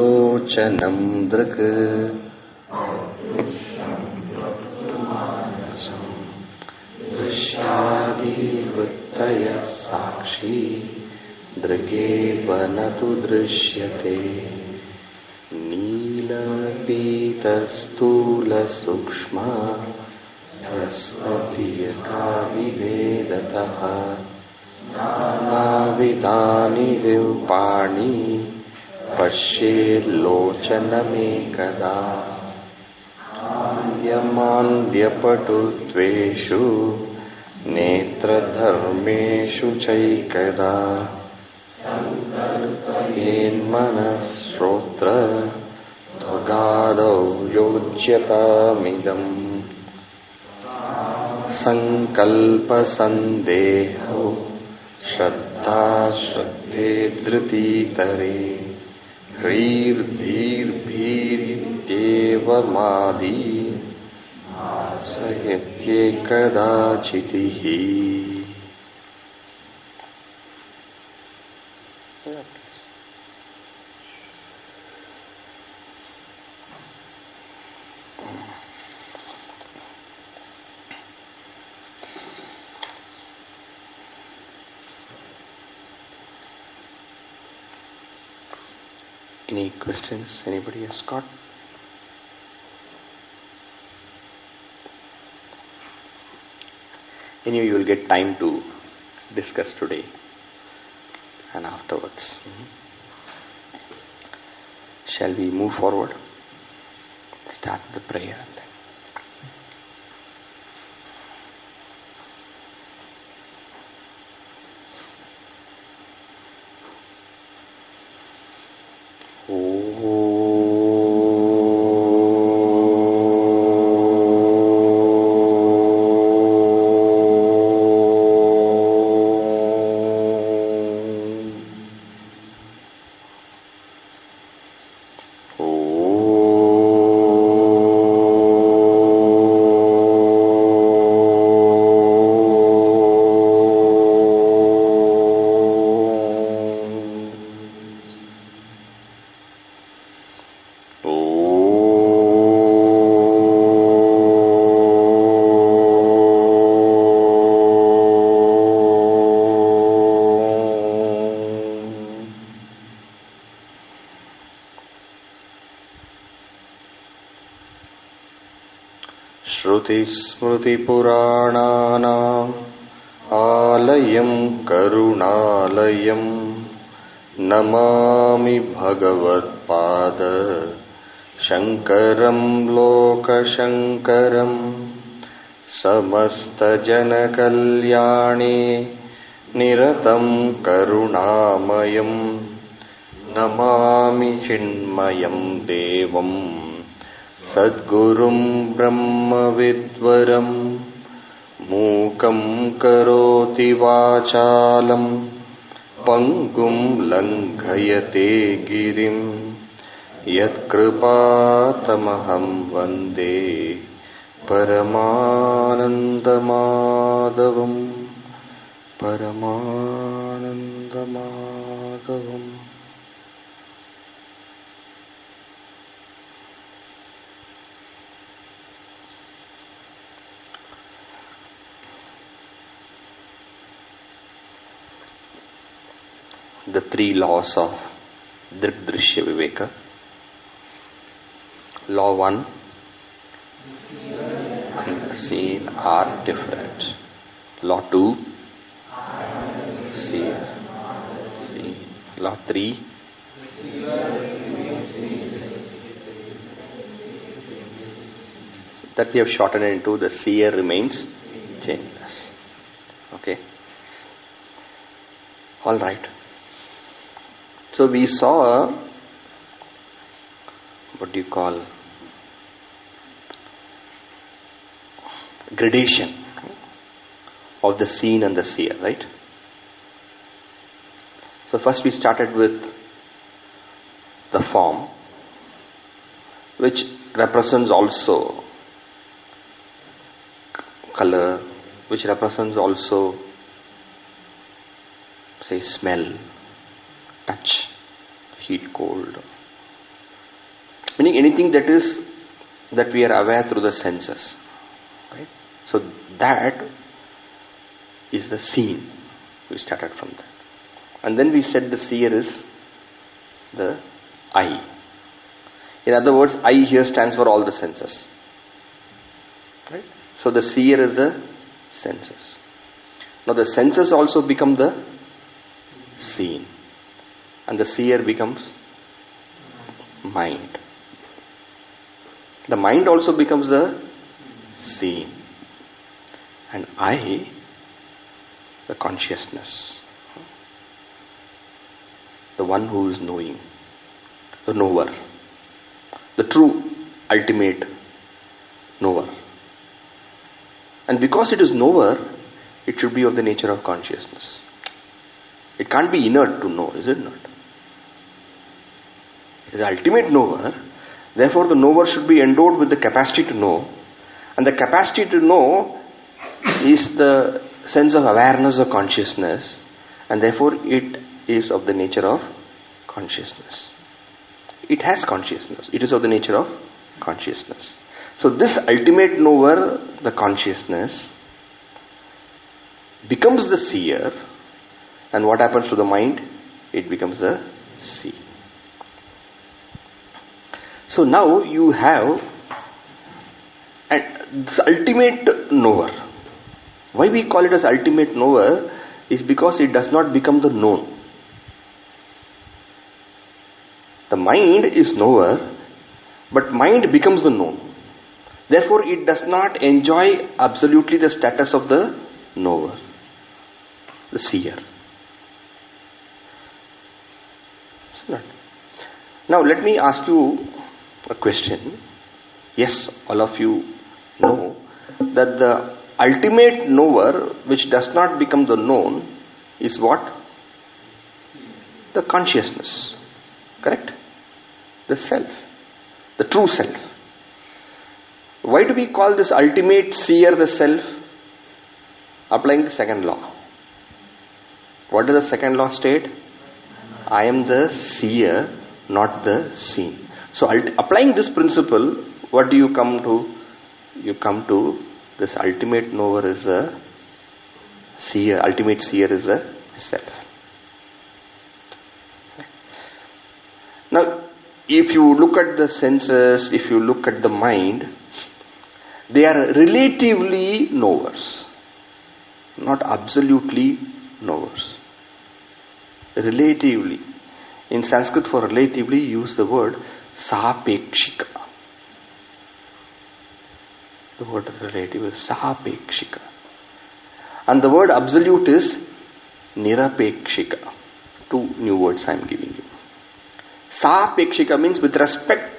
लोचनं दृक् दृश्यादिवृत्तयः साक्षी दृगेव न तु दृश्यते नीलपीतस्थूलसूक्ष्म ह्रस्वप्रियकाविभेदतः नानाविधानि रूपाणि पश्येल्लोचनमेकदा आद्यमान्द्यपटुत्वेषु नेत्रधर्मेषु चैकदा येन्मनः श्रोत्र त्वगादौ योज्यतामिदम् संकल्पसन्देहो श्रद्धा श्रद्धे धृतितरे ह्रीर्भीर्भीरित्येवमादि आश्रयत्येकदाचितिः. Any questions anybody has got? Anyway, you will get time to discuss today and afterwards. Shall we move forward? Start the prayer. स्मृतिपुराणानाम् आलयं करुणालयं नमामि भगवत्पाद शङ्करं लोकशङ्करं समस्तजनकल्याणे निरतं करुणामयं नमामि चिन्मयं देवम् सद्गुरुं ब्रह्मविद्वरं मूकं करोति वाचालं पङ्गुं लङ्घयते गिरिं यत्कृपातमहं वन्दे परमानन्दमाधवम् परमानन्दमाधवम्. The three laws of Drig, Drishya, Viveka. Law 1, and the seen are different. Law 2, seen. Law 3, that we have shortened into the seer remains changeless. Okay. All right. So we saw what do you call gradation of the seen and the seer, right? So first we started with the form, which represents also color, which represents also say smell, touch, heat, cold, Meaning anything that we are aware through the senses. Right? So that is the seen. We started from that. And then we said the seer is the eye. In other words, eye here stands for all the senses. Right? So the seer is the senses. Now the senses also become the seen. And the seer becomes mind. The mind also becomes the seen. And I, the consciousness. The one who is knowing. The knower. The true, ultimate knower. And because it is knower, it should be of the nature of consciousness. It can't be inert to know, is it not? It is the ultimate knower. Therefore, the knower should be endowed with the capacity to know. And the capacity to know is the sense of awareness or consciousness. And therefore, it is of the nature of consciousness. It has consciousness. It is of the nature of consciousness. So this ultimate knower, the consciousness, becomes the seer. And what happens to the mind? It becomes a see. So now you have this ultimate knower. Why we call it as ultimate knower is because it does not become the known. The mind is knower, but mind becomes the known. Therefore, it does not enjoy absolutely the status of the knower, the seer. Now, let me ask you a question. Yes, all of you know that the ultimate knower, which does not become the known, is what? The consciousness. Correct? The self. The true self. Why do we call this ultimate seer the self? Applying the second law. What does the second law state? I am the seer, not the seen. So applying this principle, what do you come to? You come to this ultimate knower is a seer, ultimate seer is a self. Now, if you look at the senses, if you look at the mind, they are relatively knowers, not absolutely knowers. Relatively. In Sanskrit, for relatively, use the word sapekshika. The word relative is sapekshika. And the word absolute is nirapekshika. Two new words I am giving you. Sapekshika means with respect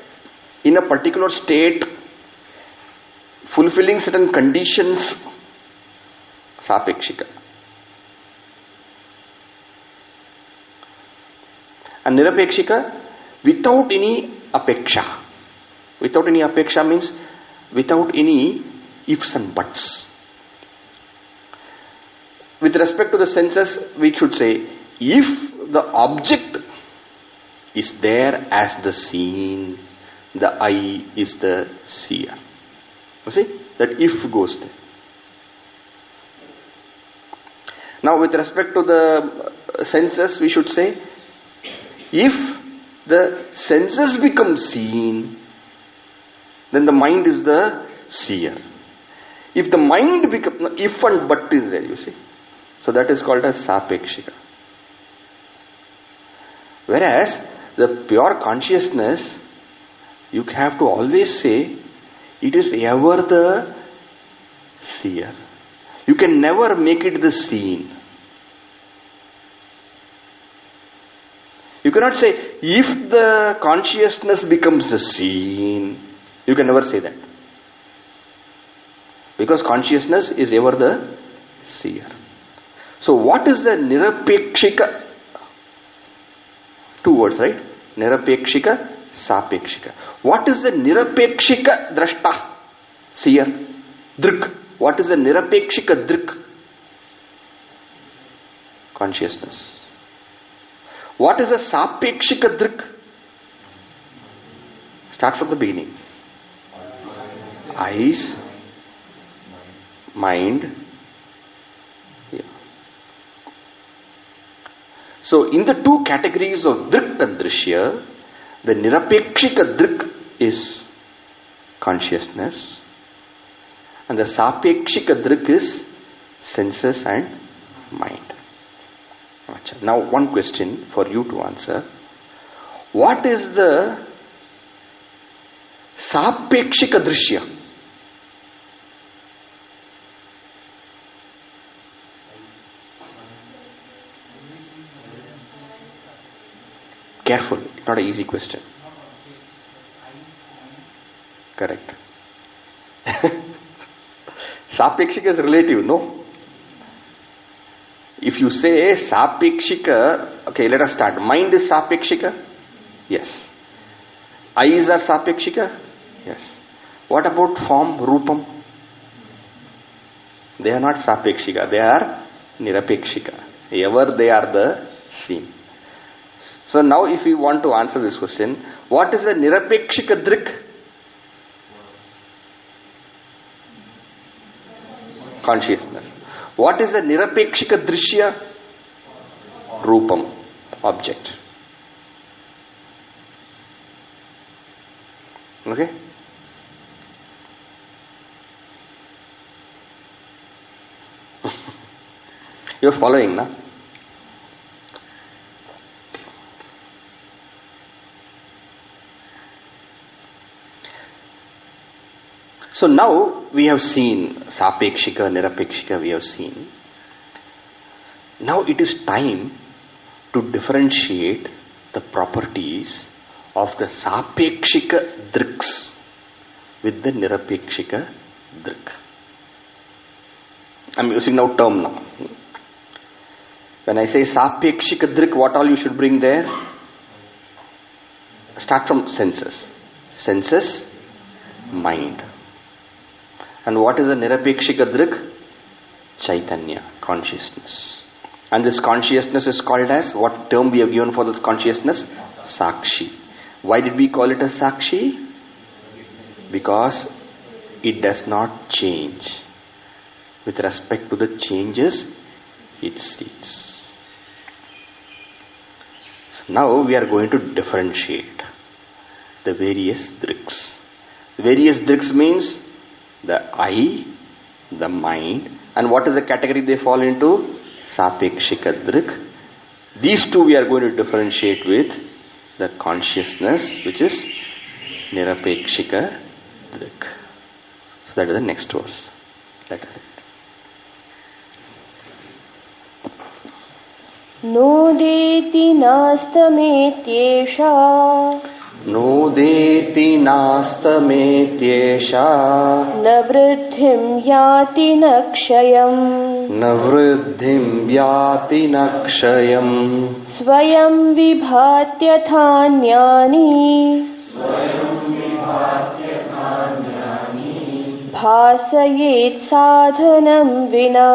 in a particular state, fulfilling certain conditions. Sapekshika. And nirapekshika, without any apeksha. Without any apeksha means without any ifs and buts. With respect to the senses, we should say, if the object is there as the seen, the eye is the seer. You see? That if goes there. Now with respect to the senses, we should say, if the senses become seen, then the mind is the seer. If the mind becomes, if and but is there, you see. So that is called as sapekshika. Whereas the pure consciousness, you have to always say, it is ever the seer. You can never make it the seen. You cannot say, if the consciousness becomes the seen, you can never say that. Because consciousness is ever the seer. So what is the nirapekshika? Two words, right? Nirapekshika, sapekshika. What is the nirapekshika drashta? Seer. Drig. What is the nirapekshika drig? Consciousness. What is a sapekshika drig? Start from the beginning. Eyes, mind. Yeah. So in the two categories of Drig and Drishya, the Nirapekshika Drig is consciousness and the Sapekshika Drig is senses and mind. Now one question for you to answer. What is the Sapekshika Drishya? Careful, not an easy question. Correct. Sapekshika is relative, no? If you say Sapekshika, okay, let us start. Mind is Sapekshika? Yes. Eyes are Sapekshika? Yes. What about form, Rupam? They are not Sapekshika, they are Nirapekshika. Ever they are the same. So now if we want to answer this question, what is the Nirapekshika Drig? Consciousness. What is the Nirapekshika Drishya? Rupam, object. Okay? You're following, na? So now we have seen Sapekshika, Nirapekshika we have seen. Now it is time to differentiate the properties of the Sapekshika Drigs with the Nirapekshika Drig. I am using now term now. When I say Sapekshika Drig, what all you should bring there? Start from senses. Senses, mind. And what is the Nirapekshika Drig? Chaitanya, consciousness. And this consciousness is called as, what term we have given for this consciousness? Sakshi. Why did we call it a Sakshi? Because it does not change. With respect to the changes it sees. So now we are going to differentiate the various Drigs. The various Drigs means the eye, the mind, and what is the category they fall into? Sapekshika Drig. These two we are going to differentiate with the consciousness, which is Nirapekshika Drig. So that is the next verse. Let us see. Nodeti nastametyesha Nodeti nastametyesha na vruddhim yati nakshayam Swayam vibhatyathaanyani Bhasayet sadhanam vina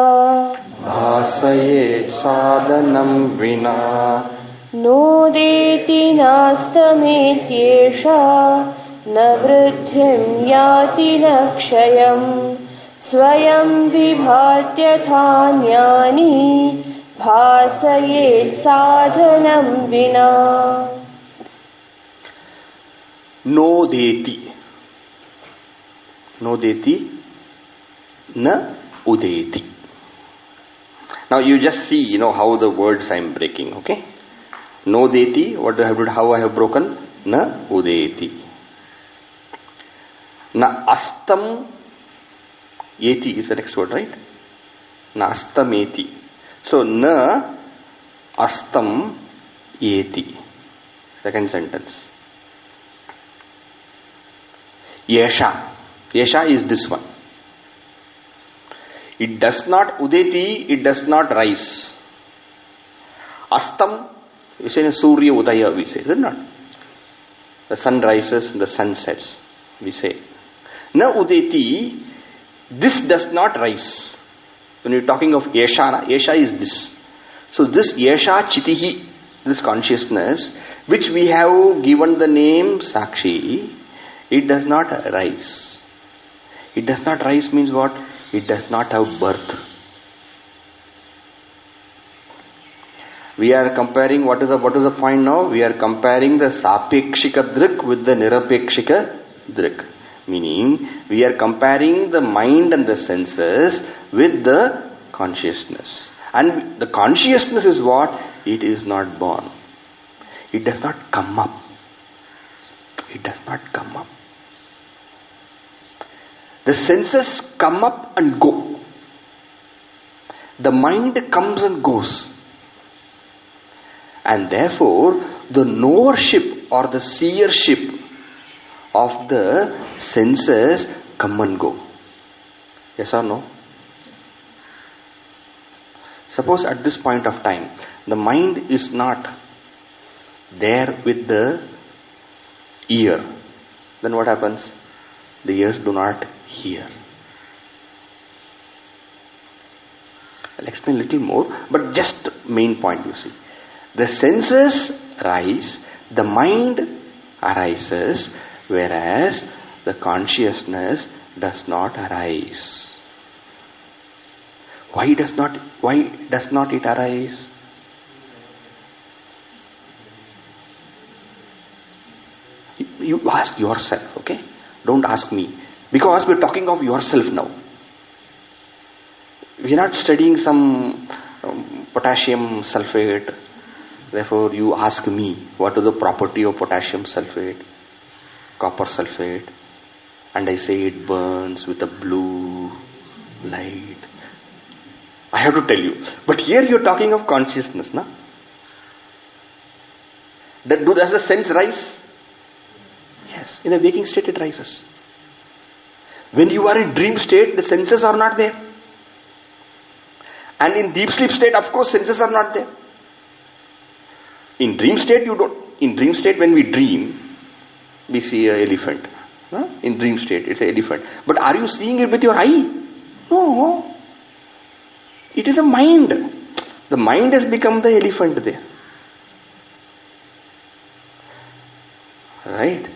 Bhasayet sadhanam vina Nodeti nastametyesha na vruddhim yati nakshayam Swayam vibhatyathaanyani Bhasayet sadhanam vina. Nodeti. Nodeti na udeti. Now you just see, how the words I am breaking, okay? Nodeti, how I have broken? Na udeti. Na astam yeti is the next word, right? Na astameti. So, na astam yeti. Second sentence. Yesha. Yesha is this one. It does not udeti, it does not rise. Astam, you say Surya Udaya, we say, is it not? The sun rises, the sun sets, we say. Na udeti, this does not rise. When you're talking of Yesha, Yesha is this. So this Yesha Chitihi, this consciousness, which we have given the name Sakshi, It does not rise. It does not rise means what? It does not have birth. We are comparing, what is the point now? We are comparing the Sapekshika Drig with the Nirapekshika Drig. Meaning, we are comparing the mind and the senses with the consciousness. And the consciousness is what? It is not born. It does not come up. It does not come up. The senses come up and go. The mind comes and goes. And therefore, the knowership or the seership of the senses come and go. Yes or no? Suppose at this point of time, the mind is not there with the ear. Then what happens? The ears do not hear. I'll explain a little more, but just main point you see. The senses rise, the mind arises, whereas the consciousness does not arise. Why does not it arise? You ask yourself, okay? Don't ask me. Because we're talking of yourself now. We're not studying some potassium sulfate. Therefore, you ask me, what is the property of potassium sulfate, copper sulfate? And I say it burns with a blue light. I have to tell you. But here you're talking of consciousness, na? Does the sense rise? Yes. In a waking state it rises. When you are in dream state, the senses are not there. And in deep sleep state, of course, senses are not there. In dream state, when we dream, we see an elephant. Huh? In dream state, it's an elephant. But are you seeing it with your eye? No. It is a mind. The mind has become the elephant there. Right?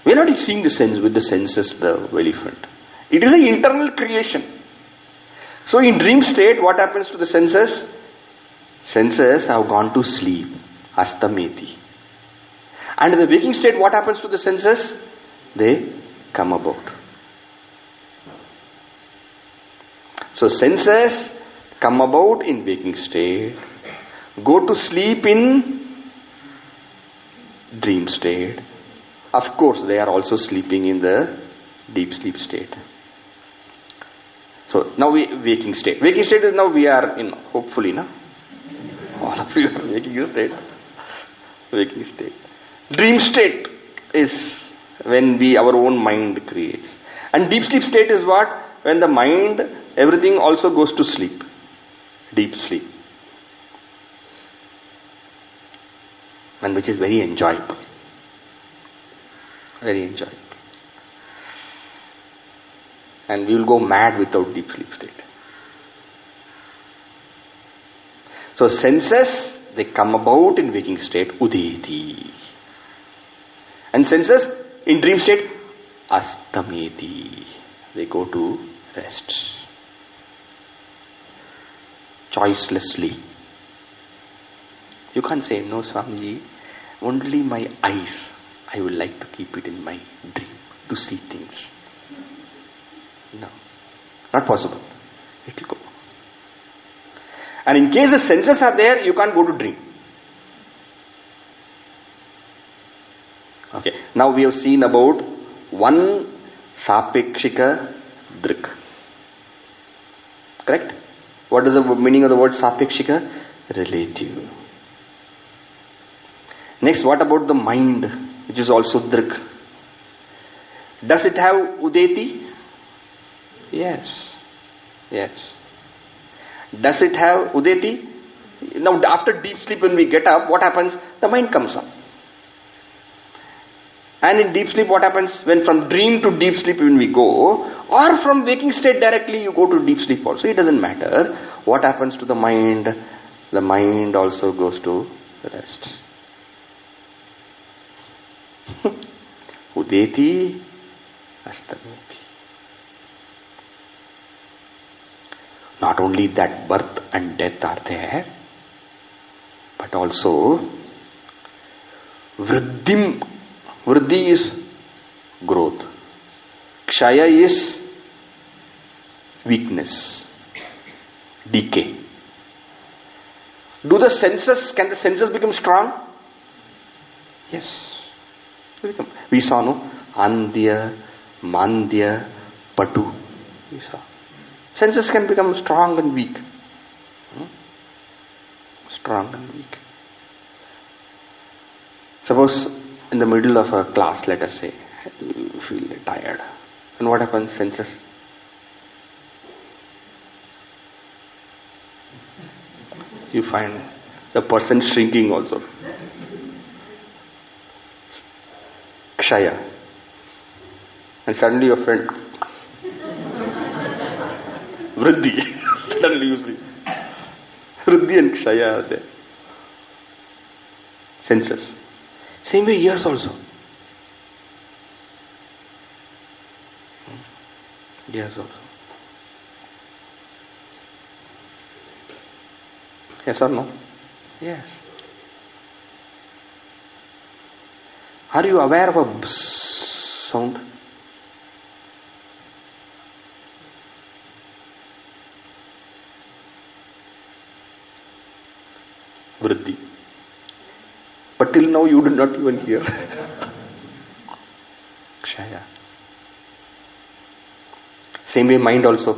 We are not seeing the sense with the senses, the elephant. It is an internal creation. So in dream state, what happens to the senses? Senses have gone to sleep. Astameti. And in the waking state, what happens to the senses? They come about. So senses come about in waking state, go to sleep in dream state. Of course, they are also sleeping in the deep sleep state. So now waking state. Waking state is now we are in, hopefully, na? All of you are waking state. Waking state. Dream state is when our own mind creates. And deep sleep state is what? When the mind, everything also goes to sleep. Deep sleep. And which is very enjoyable. Very enjoyable. And we will go mad without deep sleep state. So senses, they come about in waking state, udeti. And senses in dream state, astameti. They go to rest. Choicelessly. You can't say, no Swamiji, only my eyes, I would like to keep it in my dream, to see things. No. Not possible. It will go. And in case the senses are there, you can't go to dream. Okay. Now we have seen about one Sapekshika Drig. Correct? What is the meaning of the word Sapekshika? Relative. Next, what about the mind, which is also Drig? Does it have Udeti? Yes. Yes. Does it have Udeti? Now, after deep sleep, when we get up, what happens? The mind comes up. And in deep sleep, what happens? When from dream to deep sleep when we go, or from waking state directly you go to deep sleep also, it doesn't matter. What happens to the mind? The mind also goes to rest. Udeti astameti. Not only that birth and death are there, but also Vriddhim. Vriddhi is growth. Kshaya is weakness, decay. Can the senses become strong? Yes. We saw, no? Andhya, Mandya, Patu. We saw. Senses can become strong and weak. Strong and weak. Suppose in the middle of a class, let us say, you feel tired. And what happens? Senses. You find the person shrinking also. Kshaya. And suddenly your friend Vriddhi. Suddenly you see Vriddhi and Kshaya are there. Senses. Same way ears also. Ears also. Yes or no? Yes. Are you aware of a bzz sound? Vriddhi. But till now you did not even hear. Kshaya. Same way mind also.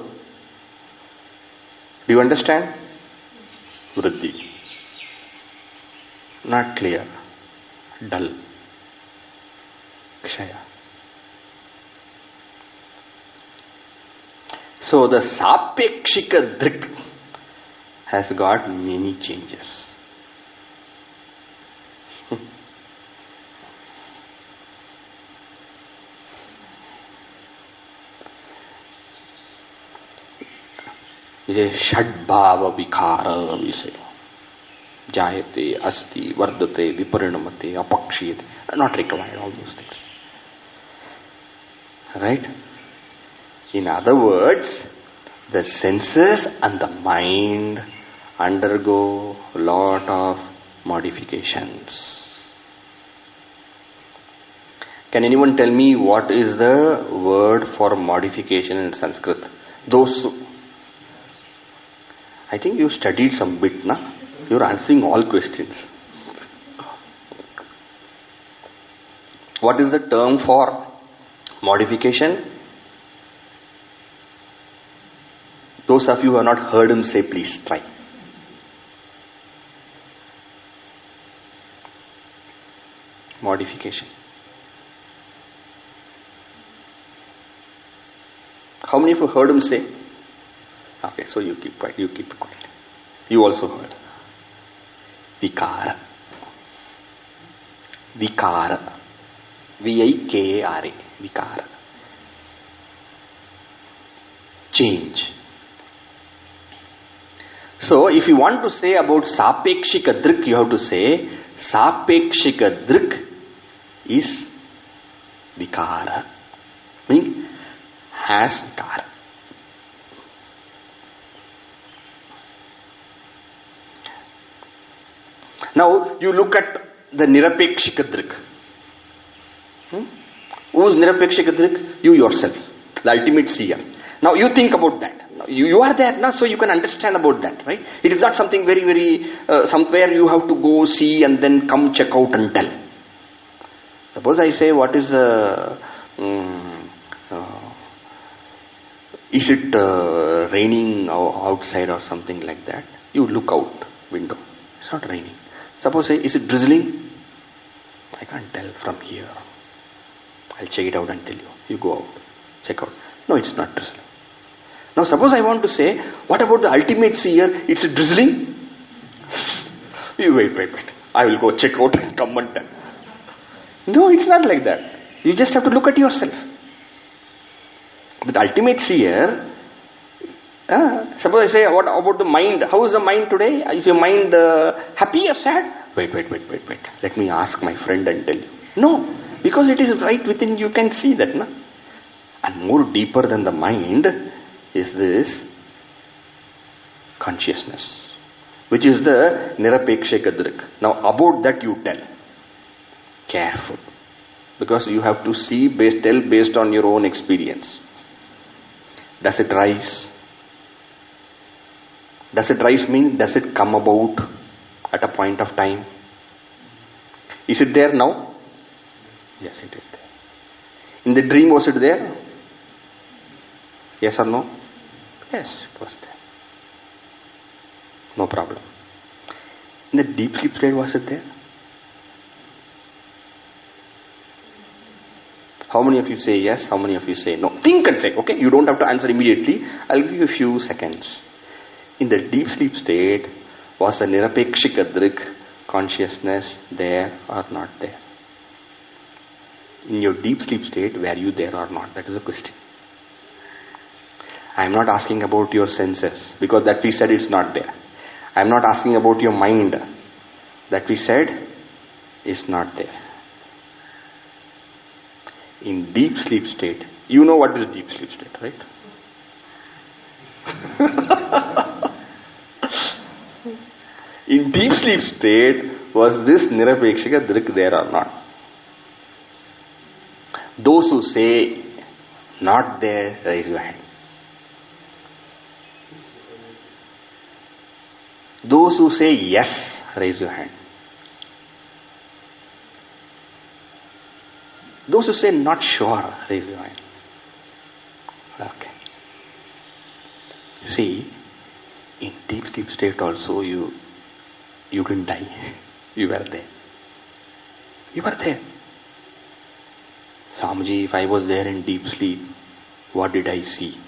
Do you understand? Vriddhi. Not clear. Dull. Kshaya. So the Sapekshika Drig has got many changes. Shadbhava Vikara, we say. Jayate, Asti, Vardate, Viparinamate, Apakshiyate. Not required, all those things. Right? In other words, the senses and the mind undergo a lot of modifications. Can anyone tell me what is the word for modification in Sanskrit? Dosu. I think you studied some bit, na? You're answering all questions. What is the term for modification? Those of you who have not heard him say, please try. Modification. How many of you heard him say? Okay, so you keep quiet. You keep quiet. You also heard. Vikara. Vikara. V-I-K-A-R-A. Vikara. Change. So, if you want to say about Sapekshika Drig, you have to say Sapekshika Drig is Vikara. Meaning, has Vikara. Now, you look at the Nirapekshika Drig. Who is Nirapekshika Drig? You yourself, the ultimate seer. Now, you think about that. Now, you are there now, so you can understand about that, right? It is not something very, very, somewhere you have to go see and then come check out and tell. Suppose I say, what is is it raining outside or something like that? You look out window. It's not raining. Suppose say, is it drizzling? I can't tell from here. I'll check it out and tell you. You go out, check out. No, it's not drizzling. Now suppose I want to say, what about the ultimate seer? It's drizzling? You wait. I will go check out and come and tell. No, it's not like that. You just have to look at yourself. The ultimate seer, suppose I say, what about the mind? How is the mind today? Is your mind happy or sad? Wait. Let me ask my friend and tell you. No, because it is right within you can see that. Na? And more deeper than the mind is this consciousness, which is the nirapekshika drig. Now about that you tell. Careful. Because you have to see, tell based on your own experience. Does it rise? Does it rise mean, does it come about at a point of time? Is it there now? Yes, it is there. In the dream, was it there? Yes or no? Yes, it was there. No problem. In the deep sleep state, was it there? How many of you say yes? How many of you say no? Think and say, okay? You don't have to answer immediately. I'll give you a few seconds. In the deep sleep state, was the nirapekshika drig consciousness there or not there? In your deep sleep state, were you there or not? That is the question. I am not asking about your senses, because that we said it's not there. I am not asking about your mind, that we said is not there. In deep sleep state, you know what is deep sleep state, right? In deep sleep state, was this nirapekshika drig there or not? Those who say not there, raise your hand. Those who say yes, raise your hand. Those who say not sure, raise your hand. Okay. You see, in deep sleep state also you didn't die. You were there. You were there. Swamiji, if I was there in deep sleep, what did I see?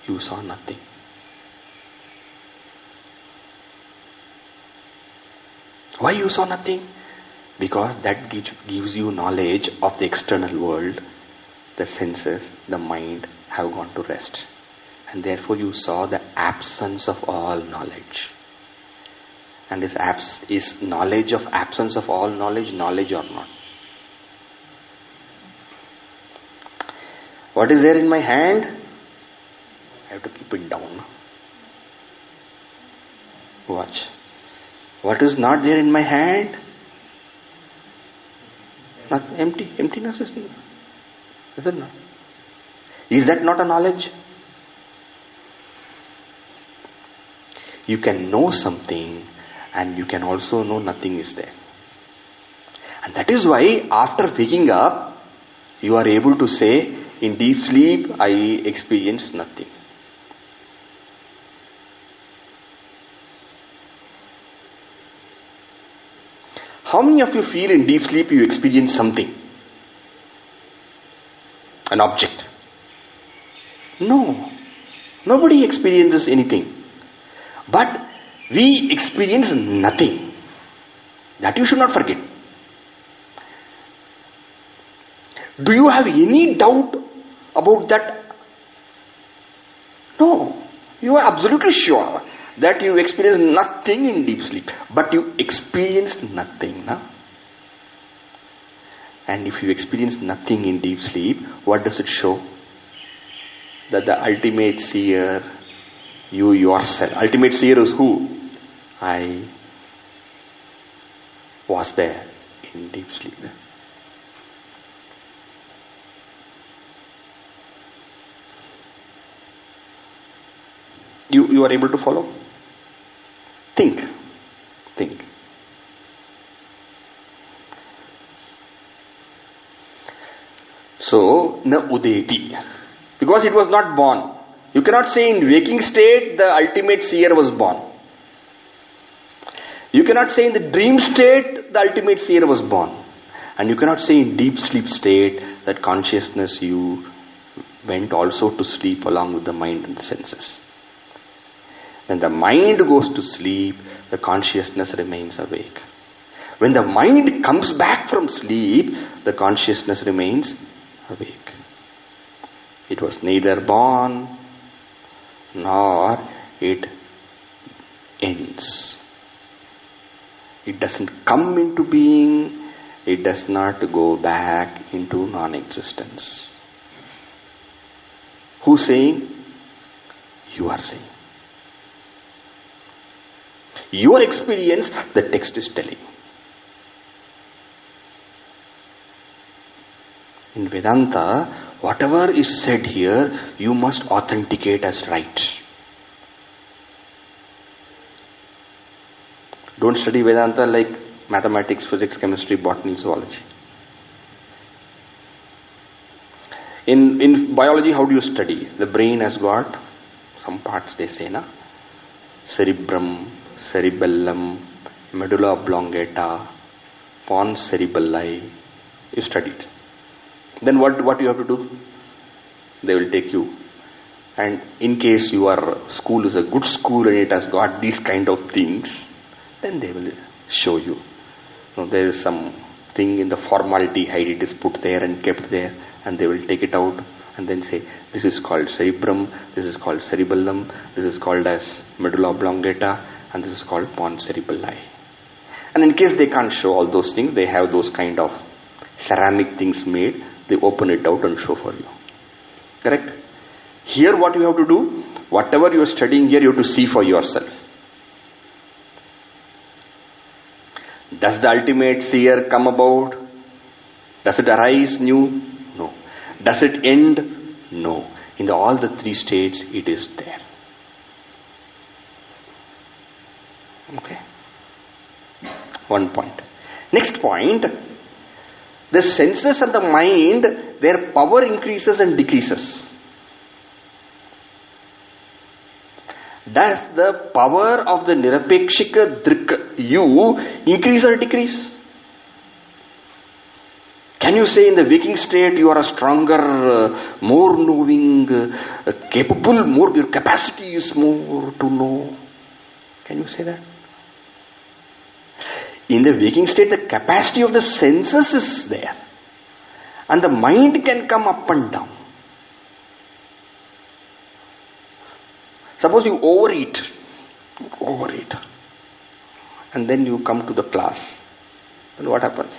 You saw nothing. Why you saw nothing? Because that gives you knowledge of the external world. The senses, the mind have gone to rest. And therefore you saw the absence of all knowledge. And this is knowledge of absence of all knowledge or not? What is there in my hand? I have to keep it down. Watch. What is not there in my hand? Not empty. Emptiness is there. Is it not? Is that not a knowledge? You can know something and you can also know nothing is there. And that is why after waking up, you are able to say, in deep sleep, I experienced nothing. How many of you feel in deep sleep you experience something? An object? No. Nobody experiences anything. But we experience nothing. That you should not forget. Do you have any doubt about that? No. You are absolutely sure that you experience nothing in deep sleep. But you experienced nothing. Na? And if you experience nothing in deep sleep, what does it show? That the ultimate seer, you yourself. Ultimate seer is who? I was there in deep sleep. You are able to follow? Think. So, na udeti. Because it was not born. You cannot say in waking state the ultimate seer was born. You cannot say in the dream state the ultimate seer was born. And you cannot say in deep sleep state that consciousness you went also to sleep along with the mind and the senses. When the mind goes to sleep, the consciousness remains awake. When the mind comes back from sleep, the consciousness remains awake. It was neither born nor it ends. It doesn't come into being. It does not go back into non-existence. Who's saying? You are saying. Your experience, the text is telling. In Vedanta, whatever is said here, you must authenticate as right. Don't study Vedanta like mathematics, physics, chemistry, botany, zoology. In biology, how do you study? The brain has got some parts, they say, na? Cerebrum, cerebellum, medulla oblongata, pons cerebelli. You studied. Then what you have to do? They will take you. And in case your school is a good school and it has got these kind of things, then they will show you. There is some thing in the formaldehyde, it is put there and kept there, and they will take it out and then say, this is called cerebrum, this is called cerebellum, this is called as medulla oblongata, and this is called pons cerebelli. And in case they can't show all those things, they have those kind of ceramic things made, they open it out and show for you. Correct? Here what you have to do, whatever you are studying here, you have to see for yourself. Does the ultimate seer come about? Does it arise new? No. Does it end? No. In all the three states, it is there. Okay. One point. Next point. The senses and the mind, their power increases and decreases. Does the power of the nirapekshika drik, you, increase or decrease? Can you say in the waking state you are a stronger, more knowing, capable, more, your capacity is more to know? Can you say that? In the waking state, the capacity of the senses is there. And the mind can come up and down. Suppose you overeat, and then you come to the class. Then what happens?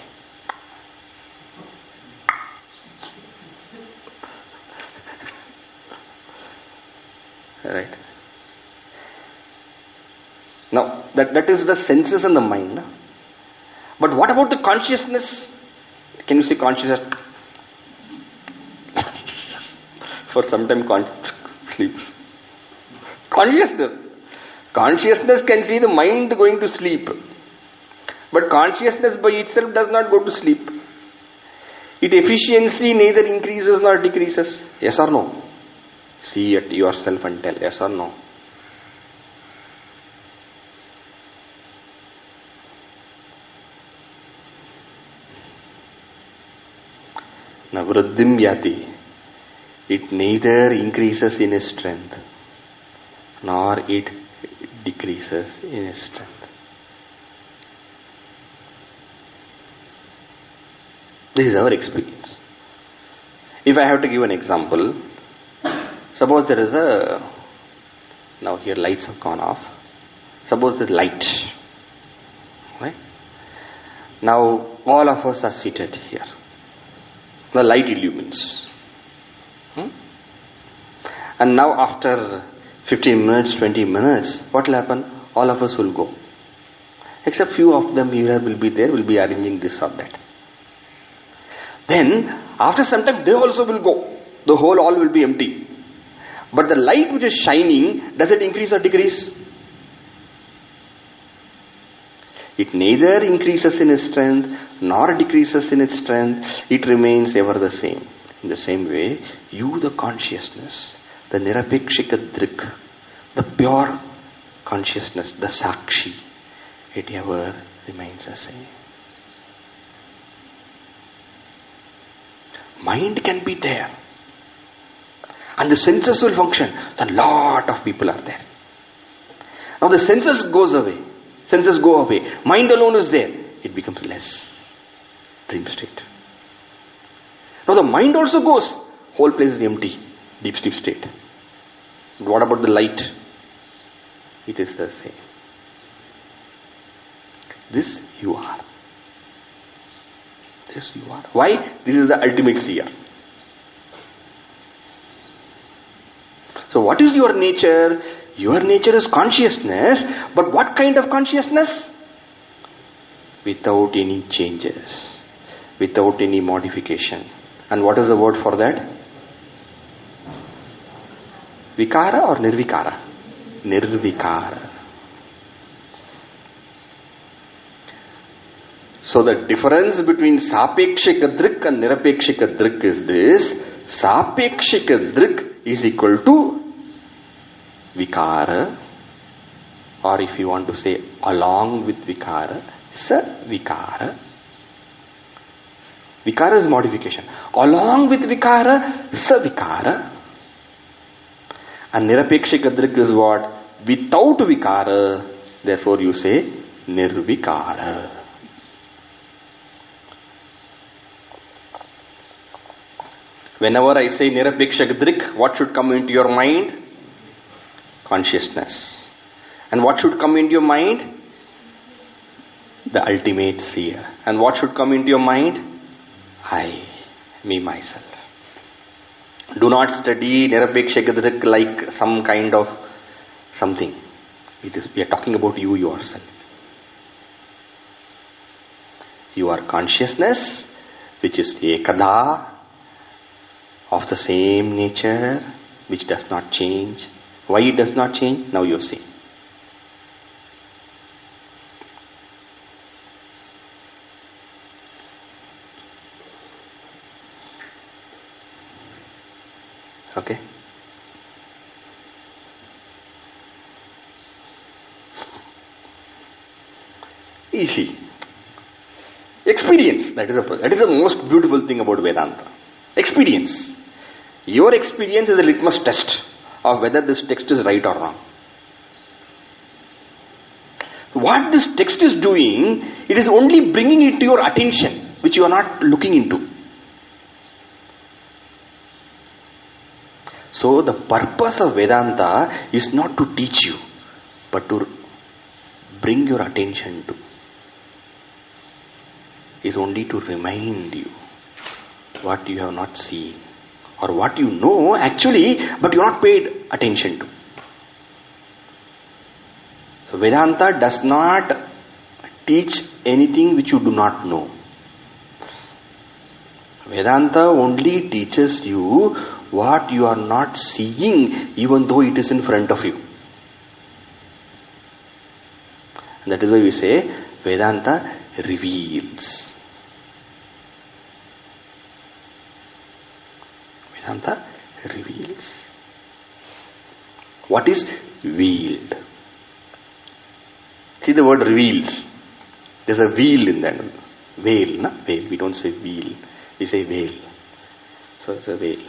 Right. Now, that is the senses and the mind. But what about the consciousness? Can you say consciousness? For some time, sleeps. Consciousness can see the mind going to sleep. But consciousness by itself does not go to sleep. Its efficiency neither increases nor decreases. Yes or no? See it yourself and tell. Yes or no? Navruddhim yati. It neither increases in its strength nor it decreases in its strength. This is our experience. If I have to give an example, suppose there is now here lights have gone off. Suppose there's light. Right? Now all of us are seated here. The light illumines. And now after 15 minutes, 20 minutes, what will happen? All of us will go. Except few of them here will be there, will be arranging this or that. Then, after some time, they also will go. The whole hall will be empty. But the light which is shining, does it increase or decrease? It neither increases in its strength, nor decreases in its strength. It remains ever the same. In the same way, you, the consciousness, the nirapekshika drik, the pure consciousness, the sakshi, it ever remains the same. Mind can be there. And the senses will function. A lot of people are there. Now the senses goes away. Senses go away. Mind alone is there. It becomes less. Dream state. Now the mind also goes. Whole place is empty. Deep sleep state. What about the light? It is the same. This you are. This you are. Why? This is the ultimate seer. So what is your nature? Your nature is consciousness, but what kind of consciousness? Without any changes, without any modification. And what is the word for that? Vikara or nirvikara? Nirvikara. So the difference between sapekshika drik and nirapekshika drik is this. Sapekshika drik is equal to vikara, or if you want to say along with vikara, sa vikara. Vikara is modification. Along with vikara, sa vikara. And nirapekshika drik is what? Without vikara, therefore you say nirvikara. Whenever I say nirapekshika drik, what should come into your mind? Consciousness. And what should come into your mind? The ultimate seer. And what should come into your mind? I, me, myself. Do not study nirapekshika drik like some kind of something. We are talking about you yourself. You are consciousness, which is ekada, of the same nature, which does not change. Why it does not change? Now you see. Okay? Easy. Experience. That is the most beautiful thing about Vedanta. Experience. Your experience is a litmus test of whether this text is right or wrong. What this text is doing, it is only bringing it to your attention, which you are not looking into. So the purpose of Vedanta is not to teach you, but to bring your attention to. Is only to remind you what you have not seen, or what you know actually, but you have not paid attention to. So Vedanta does not teach anything which you do not know. Vedanta only teaches you what you are not seeing, even though it is in front of you. And that is why we say Vedanta reveals. Vedanta reveals. What is veiled? See the word reveals. There's a veil in that. Veil, na? Veil. We don't say veil. We say veil. So it's a veil.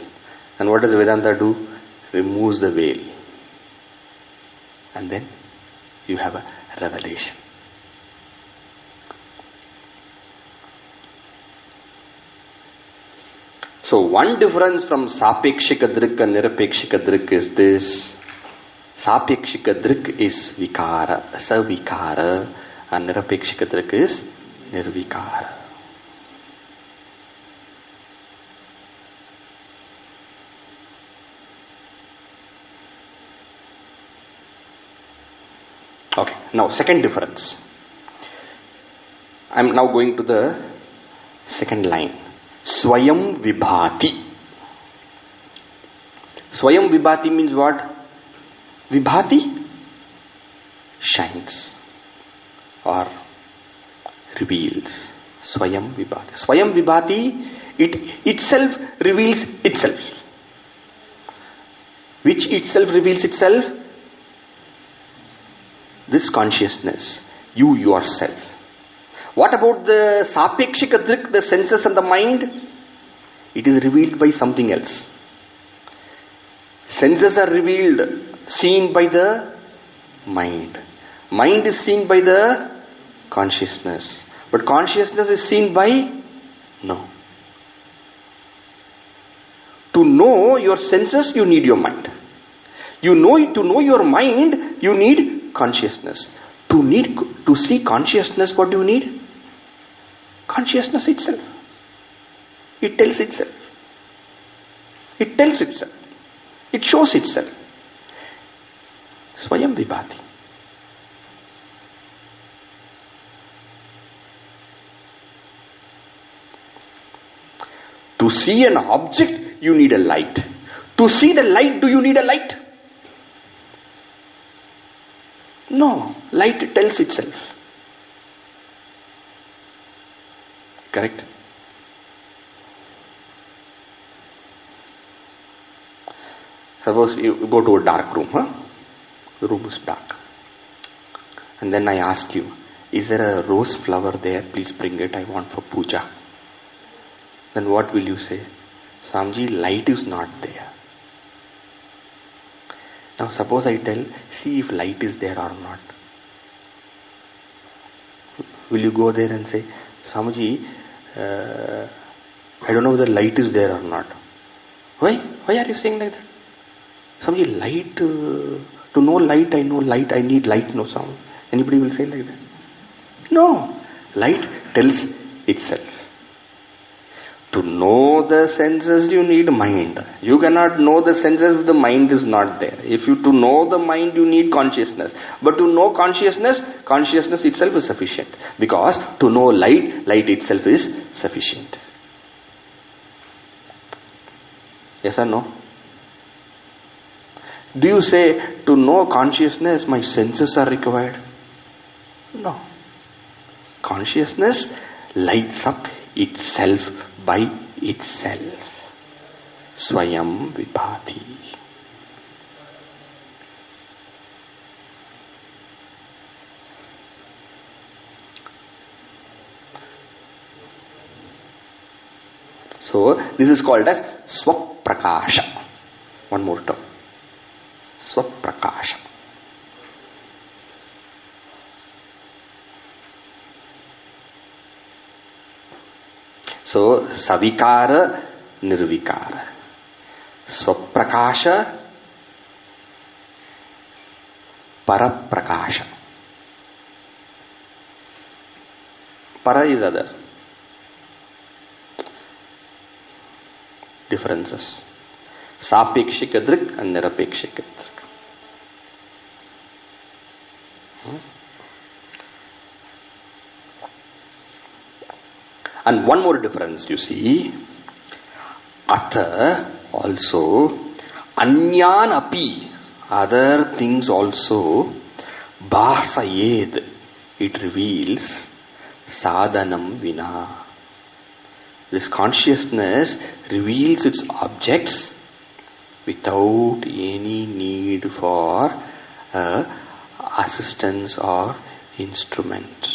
And what does Vedanta do? Removes the veil. And then you have a revelation. So one difference from sapekshika drik and nirapekshika drik is this. Sapekshika drik is vikara, savikara, and nirapekshika drik is nirvikara. Okay, now second difference. I am now going to the second line. Swayam vibhati. Swayam vibhati means what? Vibhati shines or reveals. Swayam vibhati. Swayam vibhati, it itself reveals itself. Which itself reveals itself? This consciousness, you yourself. What about the sapekshika drik, the senses and the mind? It is revealed by something else. Senses are revealed, seen by the mind. Mind is seen by the consciousness. But consciousness is seen by no. To know your senses, you need your mind. To know your mind, you need consciousness. To see consciousness, what do you need? Consciousness itself. It tells itself. It tells itself. It shows itself. Swayam vibhati. To see an object, you need a light. To see the light, do you need a light? No. Light tells itself. Correct? Suppose you go to a dark room, The room is dark. And then I ask you, is there a rose flower there? Please bring it. I want for puja. Then what will you say? Swamiji, light is not there. Now suppose I tell, see if light is there or not. Will you go there and say, Swamiji, I don't know whether light is there or not. Why? Why are you saying like that? Swamiji, light, to know light, I know light, I need light, no sound. Anybody will say like that? No. Light tells itself. To know the senses, you need mind. You cannot know the senses if the mind is not there. If you to know the mind, you need consciousness. But to know consciousness, consciousness itself is sufficient. Because to know light, light itself is sufficient. Yes or no? Do you say, to know consciousness, my senses are required? No. Consciousness lights up itself by itself. Swayam vibhati. So, this is called as swaprakasha. One more term. Swaprakasha. So, savikara, nirvikara. Swaprakasha, paraprakasha. Para is other. Differences. Sapekshika Drig and Nirapekshika Drig. And one more difference you see. Atha also, anyan api, other things also, bhasayed, it reveals, sadhanam vina. This consciousness reveals its objects without any need for assistance or instrument.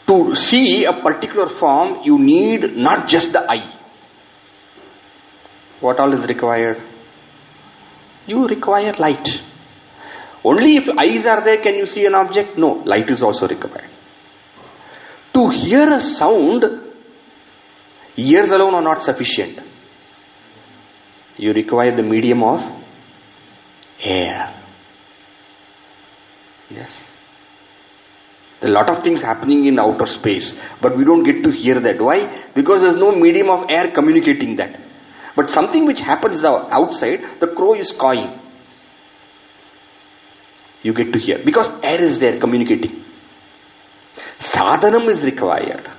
To see a particular form, you need not just the eye. What all is required? You require light. Only if eyes are there can you see an object? No, light is also required. To hear a sound, ears alone are not sufficient. You require the medium of air. Yes. There are a lot of things happening in outer space, but we don't get to hear that. Why? Because there is no medium of air communicating that. But something which happens outside, the crow is cawing. You get to hear. Because air is there communicating. Sadhanam is required.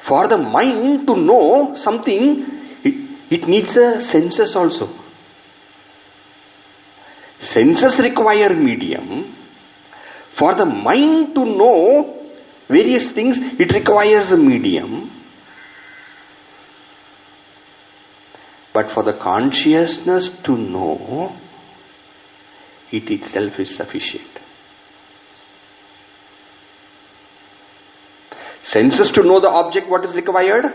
For the mind to know something, it needs a senses also. Senses require medium. For the mind to know various things, it requires a medium. But for the consciousness to know, it itself is sufficient. Senses to know the object, what is required?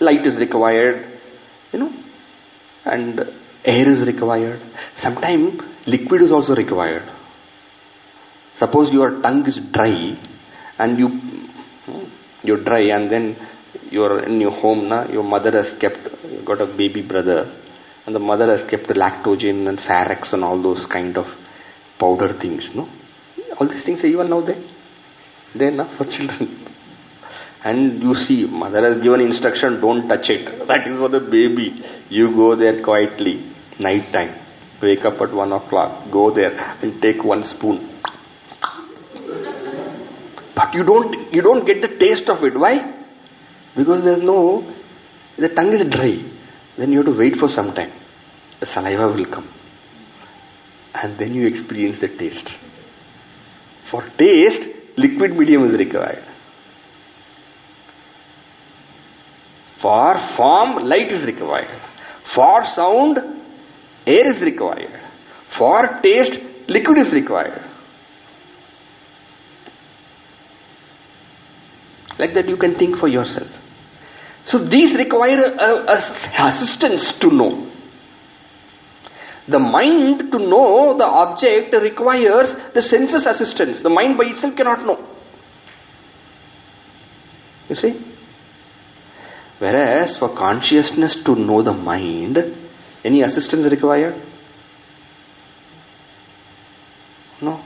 Light is required, and air is required. Sometimes liquid is also required. Suppose your tongue is dry and you're dry and then you're in your home, your mother has got a baby brother And the mother has kept lactogen and Farex and all those kind of powder things, no? All these things are even now there. They're enough for children. And you see, mother has given instruction, don't touch it. That is for the baby. You go there quietly, night time. Wake up at 1 o'clock, go there and take 1 spoon. But you don't get the taste of it. Why? Because the tongue is dry. Then you have to wait for some time. The saliva will come. And then you experience the taste. For taste, liquid medium is required. For form, light is required. For sound, air is required. For taste, liquid is required. Like that you can think for yourself. So these require assistance to know. The mind to know the object requires the senses assistance. The mind by itself cannot know. You see? Whereas for consciousness to know the mind, any assistance required? No.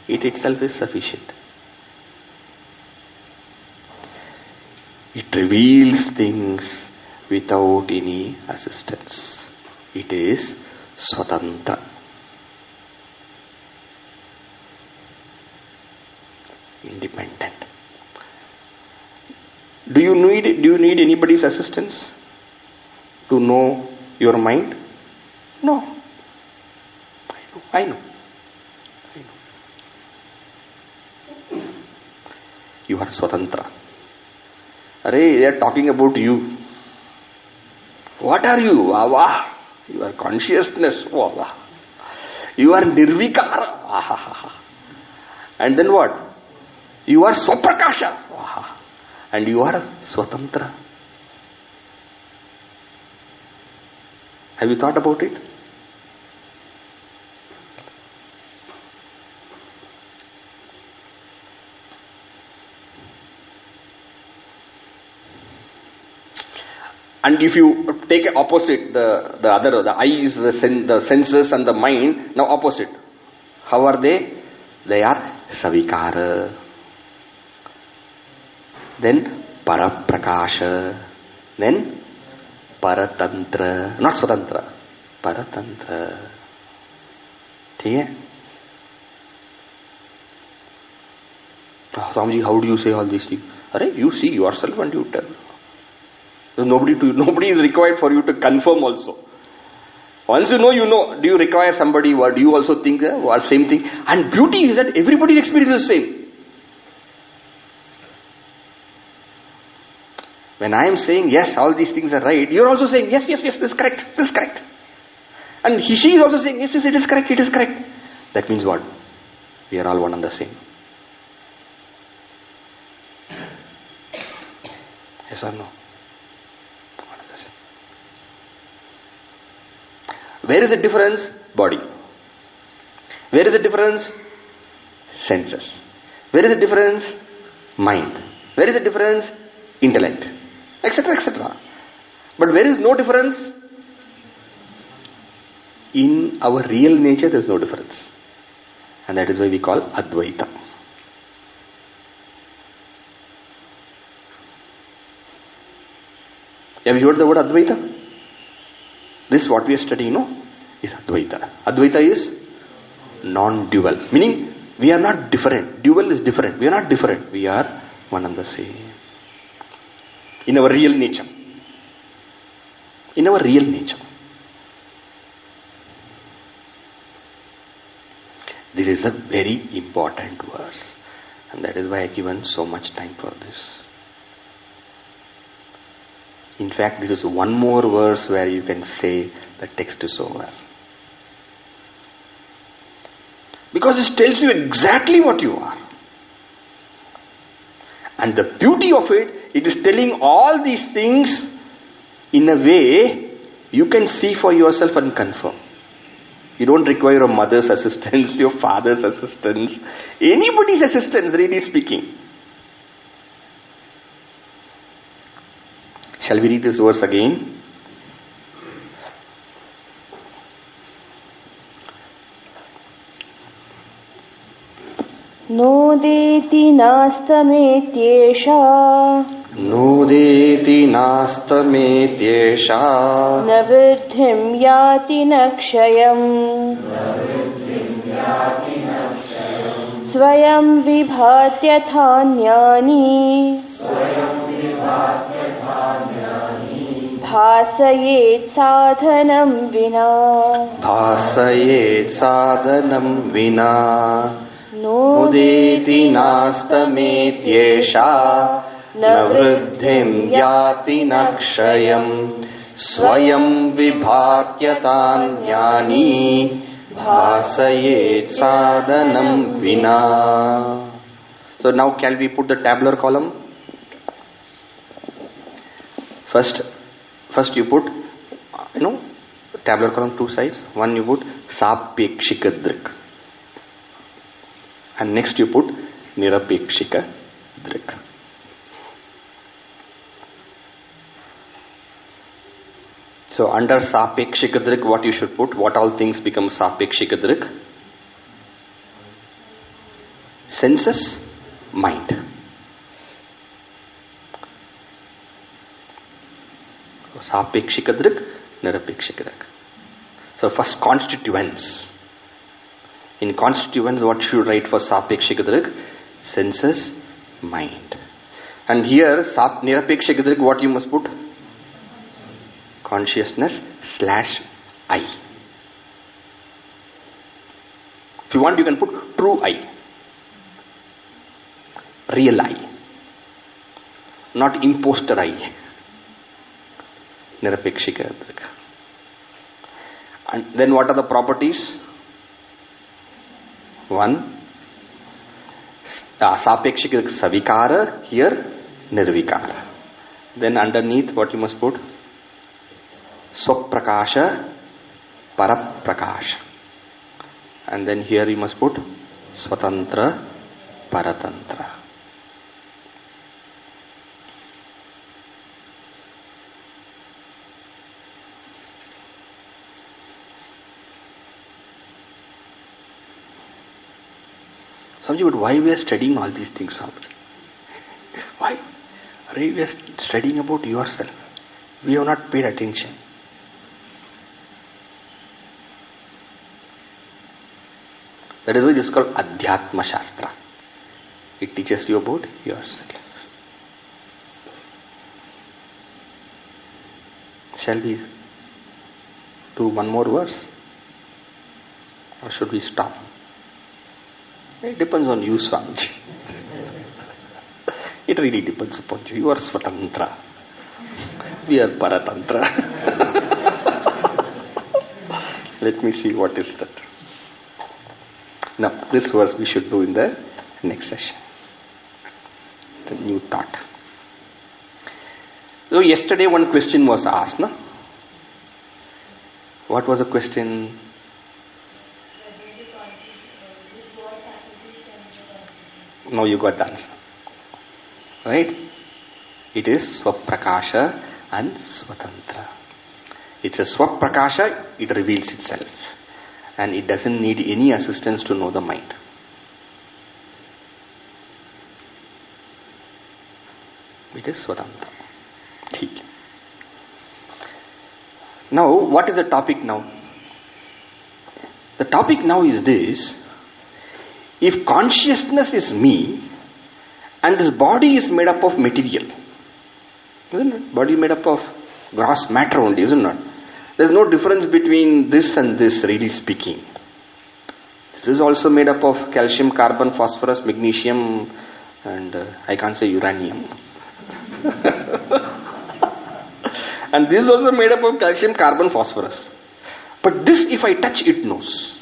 It itself is sufficient. It reveals things without any assistance. It is Swatantra. Independent. Do you need anybody's assistance to know your mind? No. I know. You are Swatantra. They are talking about you. What are you? Vah. You are consciousness. Vah. You are Nirvikara. And then what? You are Swaprakasha. And you are Swatantra. Have you thought about it? And if you take a opposite, the other, the eyes, the senses and the mind, now opposite. How are they? They are Savikara. Then Paraprakasha. Then Paratantra. Not Swatantra. Paratantra. Okay? Swamiji, how do you say all these things? You see yourself and you tell. Nobody is required for you to confirm also. Once you know, you know. Do you require somebody? Or do you also think the same thing? And beauty is that everybody's experience is the same. When I am saying, yes, all these things are right, you are also saying, yes, this is correct, this is correct. And she is also saying, yes, it is correct, it is correct. That means what? We are all one and the same. Yes or no? Where is the difference? Body. Where is the difference? Senses. Where is the difference? Mind. Where is the difference? Intellect. Etc. etc. But where is no difference? In our real nature there is no difference. And that is why we call Advaita. Have you heard the word Advaita? This what we are studying, is Advaita. Advaita is non-dual. Meaning, we are not different. Dual is different. We are not different. We are one and the same. In our real nature. In our real nature. This is a very important verse. And that is why I have given so much time for this. In fact, this is one more verse where you can say the text is over. Because this tells you exactly what you are. And the beauty of it, it is telling all these things in a way you can see for yourself and confirm. You don't require a mother's assistance, your father's assistance, anybody's assistance, really speaking. Shall we read this verse again? नोदेति नास्तमेत्येषा नोदेति नास्तमेत्येषा न वृद्धिं याति न क्षयम् स्वयं विभात्यथान्यानि भासयेत् साधनं विना भासयेत् साधनं विना नोदेति नास्तमेत्येषा न वृद्धिं याति न क्षयम् स्वयं विभात्यतान्यानि भासयेत् साधनं विना. So now can we put the tabular column? First you put, tabular column two sides. One you put sapekshika drig, and next you put nirapekshika drig. So under sapekshika drig, what you should put? What all things become sapekshika drig? Senses, mind. Sapekshika drig, nirapekshika drig. So first constituents. In constituents, what should you write for sapekshika drig? Senses, mind. And here, nirapekshika drig, what you must put? Consciousness / I. If you want, you can put true I. Real I. Not imposter I. Nirapekshika drig. And then what are the properties? One, sapekshika savikara, here nirvikara. Then underneath what you must put? Swaprakasha, Paraprakasha. And then here you must put Swatantra, Paratantra. Samji, but why we are studying all these things? Why? We are studying about yourself. We have not paid attention. That is why this is called Adhyatma Shastra. It teaches you about yourself. Shall we do one more verse? Or should we stop? It depends on you, Swamiji. It really depends upon you. You are Swatantra. We are Paratantra. Let me see what is that. Now, this verse we should do in the next session. The new thought. So, yesterday one question was asked, no? What was the question? Now you got the answer. Right? It is Swaprakasha and Swatantra. It's a Swaprakasha, it reveals itself. And it doesn't need any assistance to know the mind. It is Swatantra. Okay. Now, what is the topic now? The topic now is this. If consciousness is me, and this body is made up of material, isn't it? Body made up of gross matter only, isn't it? There is no difference between this and this, really speaking. This is also made up of calcium, carbon, phosphorus, magnesium, and I can't say uranium. And this is also made up of calcium, carbon, phosphorus. But this, if I touch, it knows.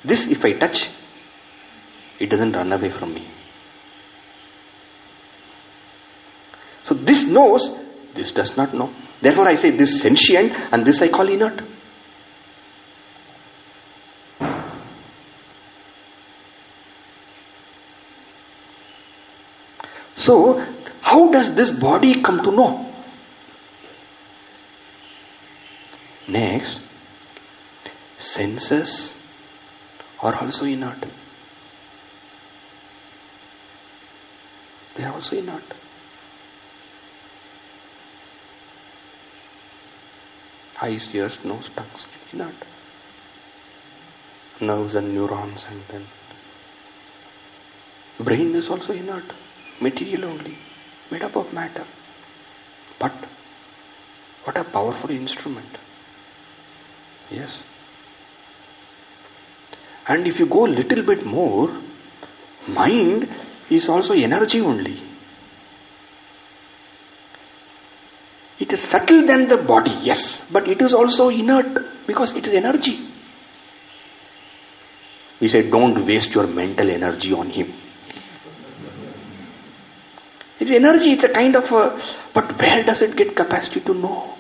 This, if I touch, it doesn't run away from me. So this knows, this does not know. Therefore I say this sentient and this I call inert. So, how does this body come to know? Next, senses are also inert. are also inert. Eyes, ears, nose, tongue, skin, inert. Nerves and neurons, and then brain is also inert. Material only, made up of matter. But what a powerful instrument. Yes. And if you go a little bit more, mind is also energy only. It is subtle than the body, yes, but it is also inert because it is energy. We say, don't waste your mental energy on him. It is energy, it's a kind of a, but where does it get capacity to know?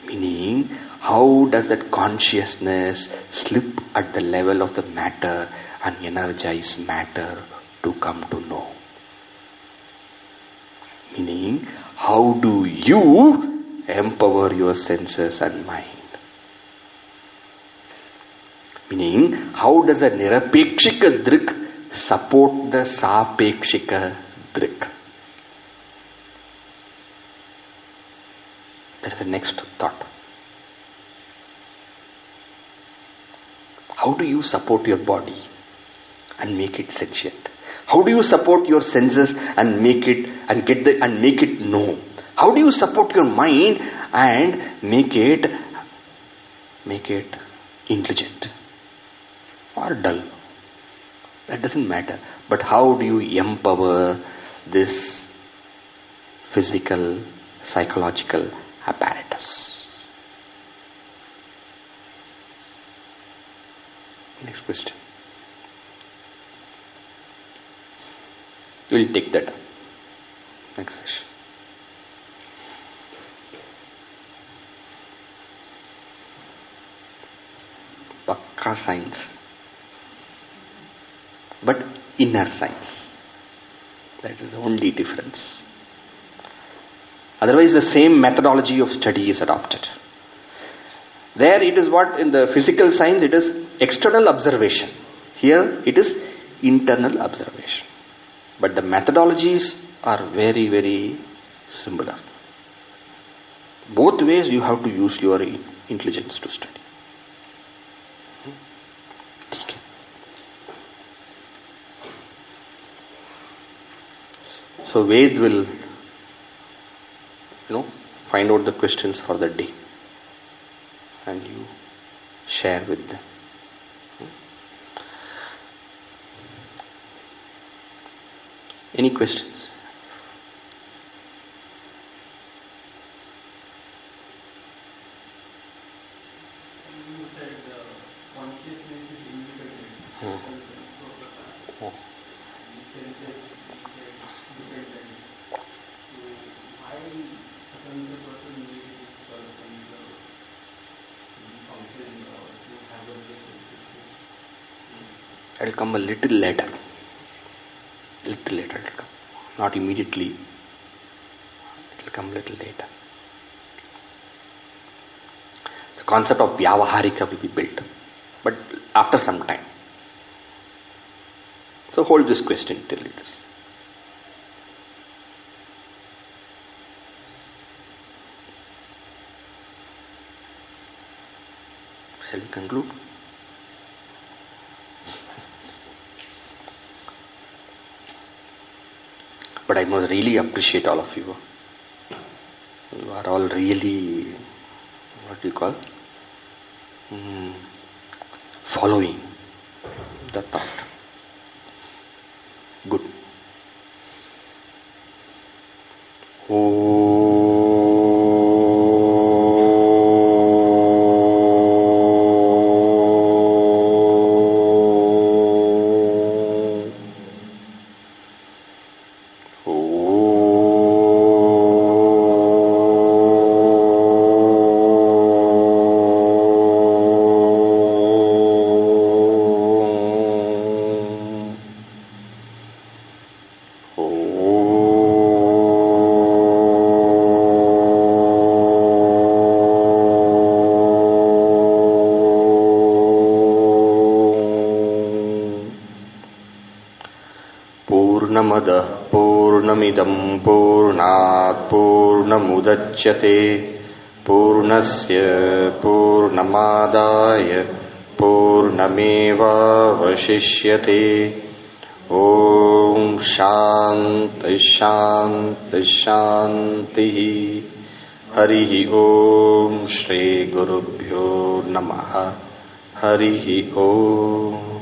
Meaning, how does that consciousness slip at the level of the matter and energize matter to come to know? Meaning, how do you empower your senses and mind? Meaning, how does a nirapekshika drik support the sapekshika drik? That is the next thought. How do you support your body and make it sentient? How do you support your senses and make it know? How do you support your mind and make it intelligent or dull? That doesn't matter. But how do you empower this physical, psychological apparatus? Next question. We'll take that up. Next session. Pakka science. But inner science. That is the only difference. Otherwise, the same methodology of study is adopted. There it is what in the physical science it is external observation. Here it is internal observation. But the methodologies are very, very similar. Both ways you have to use your intelligence to study. So Ved will, find out the questions for the day. And you share with them. Any questions? You said consciousness is independent. Senses dependent. So why certain person needs this person to function or to have a relationship? That will come a little later. Little later it will come. Not immediately. It will come little later. The concept of Vyavaharika will be built. But after some time. So hold this question till it is. Shall we conclude? But I must really appreciate all of you. You are all really, what do you call? Following the thought. Good. पूर्णमिदं पूर्णात् पूर्णमुदच्यते पूर्णस्य पूर्णमादाय पूर्णमेवावशिष्यते। ॐ शान्ति शान्ति शान्तिः। हरिः ॐ श्री गुरुभ्यो नमः। हरिः ॐ।